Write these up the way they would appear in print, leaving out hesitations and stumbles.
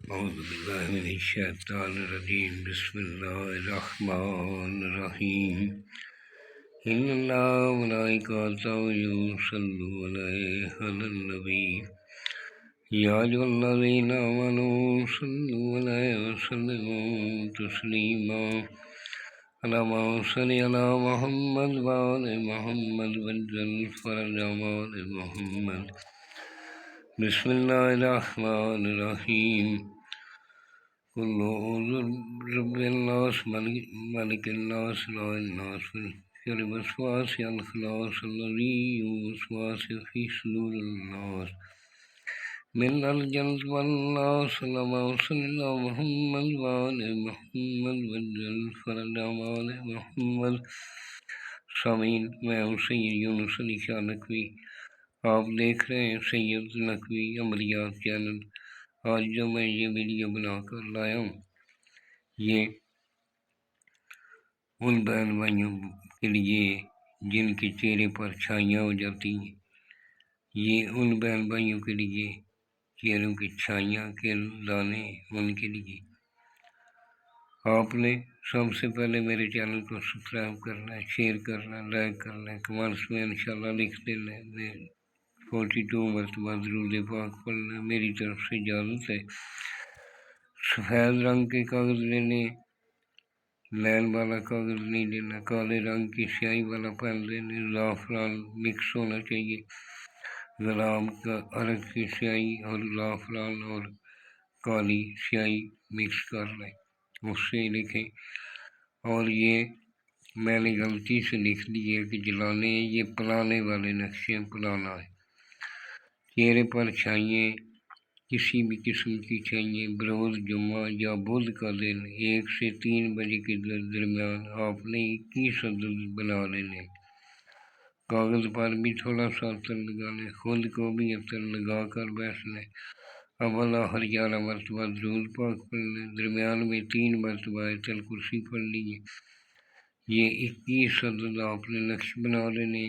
أعوذ بالله من الشيطان الرجيم بسم الله الرحمن الرحيم إن الله وملائكته يصلون على النبي يا أيها الذين آمنوا صلوا عليه وسلموا تسليما اللهم صل على محمد وآل محمد وعجل فرج آل محمد بسم الله الرحمن الرحيم قل أعوذ برب الناس ملك الناس إله الناس من الوسواس الخناس الذي يوسوس في صدور الناس من الجنة والناس اللهم صل على محمد وآل محمد وعجل فرج آل محمد سامعین میں ہوں سید یونس علی شاہ نقوی، آپ دیکھ رہے ہیں سید نقوی عملیات چینل۔ آج جو میں یہ ویڈیو بنا کر لایا ہوں یہ ان بہن بھائیوں کے لیے جن کے چہرے پر چھائیاں ہو جاتی ہیں، یہ ان بہن بھائیوں کے لیے چہروں کی چھائیاں کے دانے، ان کے لیے آپ نے سب سے پہلے میرے چینل کو سبسکرائب کرنا ہے، شیئر کرنا ہے، لائک کرنا ہے، کمنٹس میں انشاءاللہ لکھ دینا ہے، 42 مرتبہ درود پاک پڑھنا ہے۔ میری طرف سے اجازت ہے۔ سفید رنگ کے کاغذ لینے، لین والا کاغذ نہیں لینا، کالے رنگ کی سیاہی والا پین لینے، زعفران مکس ہونا چاہیے، گلاب کا عرق کی سیاہی اور زعفران اور کالی سیاہی مکس کر لیں، اس سے لکھیں۔ اور یہ میں نے غلطی سے لکھ لیے کہ جلانے ہیں، یہ پلانے والے نقشے پلانا ہے۔ چہرے پر چھائیے، کسی بھی قسم کی چھائیے، بروز جمعہ یا بدھ کا دن 1 سے 3 بجے کے درمیان آپ نے 21 عدد بنا لینے۔ کاغذ پر بھی تھوڑا سا عطر لگا لیں، خود کو بھی عطر لگا کر بیٹھنا ہے۔ اول آخر 11 مرتبہ درود پاک پڑھ لیں، درمیان میں 3 مرتبہ آیت الکرسی پڑھ لیجیے۔ یہ 21 عدد آپ نے نقش بنا لینے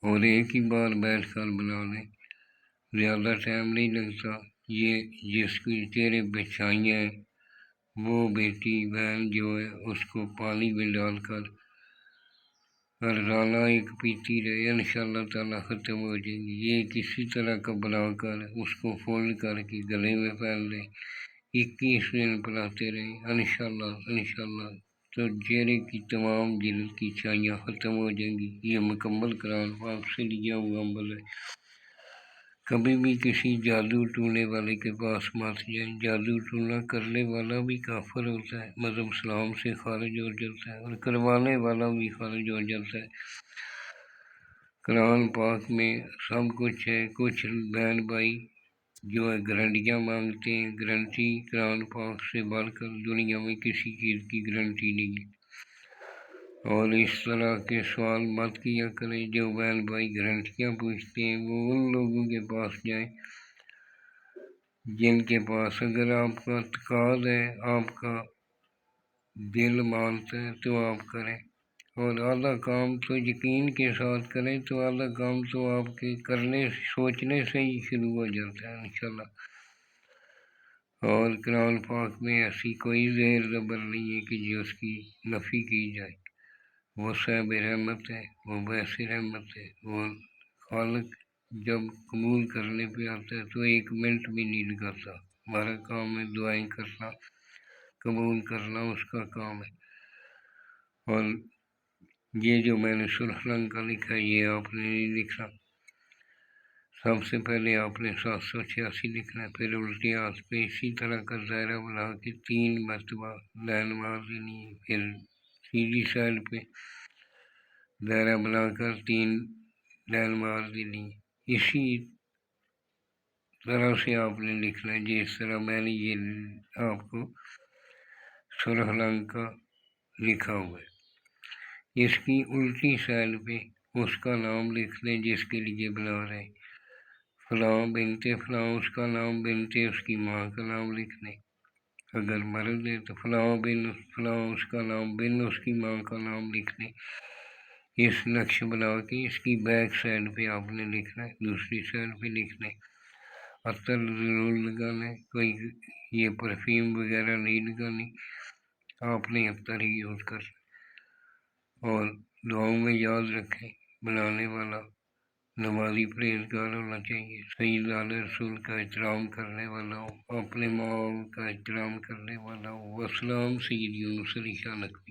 اور ایک ہی بار بیٹھ کر بنا لیں، زیادہ ٹائم نہیں لگتا۔ یہ جس کے چہرے پہ چھائیاں ہیں وہ بیٹی بہن جو ہے اس کو پانی میں ڈال کر روزانہ ایک پیتی رہے، انشاءاللہ تعالیٰ ختم ہو جائیں گی۔ یہ کسی طرح کا بنا کر اس کو فولڈ کر کے گلے میں پہن لیں، 21 دن پلاتے رہیں، انشاءاللہ تو چہرے کی تمام جلد کی چھائیاں ختم ہو جائیں گی۔ یہ مکمل قرآن پاک سے لیا ہوا عمل ہے۔ کبھی بھی کسی جادو ٹونے والے کے پاس مت جائیں، جادو ٹونا کرنے والا بھی کافر ہوتا ہے، مذہب اسلام سے خارج ہو جاتا ہے، اور کروانے والا بھی خارج ہو جاتا ہے۔ قرآن پاک میں سب کچھ ہے۔ کچھ بہن بھائی جو ہے گارنٹیاں مانگتے ہیں، گارنٹی قرآن پاک سے بڑھ کر دنیا میں کسی چیز کی گارنٹی نہیں ہے۔ اور اس طرح کے سوال مت کیا کریں۔ جو بہن بھائی گارنٹیاں پوچھتے ہیں وہ ان لوگوں کے پاس جائیں جن کے پاس اگر آپ کا اعتقاد ہے، آپ کا دل مانتا ہے تو آپ کریں، اور آدھا کام تو یقین کے ساتھ کریں تو آدھا کام تو آپ کے کرنے سوچنے سے ہی شروع ہو جاتا ہے انشاءاللہ۔ اور قرآن پاک میں ایسی کوئی زیر زبر نہیں ہے کہ جو اس کی نفی کی جائے۔ وہ صاحب رحمت ہے، وہ ویسے رحمت ہے، وہ خالق جب قبول کرنے پہ آتا ہے تو 1 منٹ بھی نہیں لگاتا۔ ہمارا کام ہے دعائیں کرنا، قبول کرنا اس کا کام ہے۔ اور یہ جو میں نے سرخ رنگ کا لکھا ہے یہ آپ نے نہیں لکھنا، سب سے پہلے آپ نے 786 لکھنا ہے، پھر الٹے ہاتھ پہ اسی طرح کا دائرہ بنا کے 3 مرتبہ لائن مار دینی ہے، پھر سیدھی سائڈ پہ دائرہ بنا کر 3 لائن مار دینی ہے۔ اسی طرح سے آپ نے لکھنا ہے جس طرح میں نے یہ آپ کو سرخ رنگ کا لکھا ہوا ہے۔ اس کی الٹی سائڈ پہ اس کا نام لکھ لیں جس کے لیے بنا رہے ہیں، فلاں بنت فلاں اس کا نام، بنت اس کی ماں کا نام لکھ لیں۔ اگر مرد ہے تو فلاں بن فلاں اس کا نام، بن اس کی ماں کا نام لکھ لیں۔ اس نقش بنا کے اس کی بیک سائڈ پہ آپ نے لکھنا ہے، دوسری سائڈ پہ لکھ لیں۔ عطر ضرور لگانا ہے، کوئی یہ پرفیوم وغیرہ نہیں لگانی، آپ نے عطر ہی یوز کر، اور دعاؤں میں یاد رکھیں بنانے والا نمازی پرہیزگار ہونا چاہیے، سید آل رسول کا احترام کرنے والا ہو، اپنے ماں کا احترام کرنے والا ہو۔ وسلام سید یونس علی شاہ نقوی۔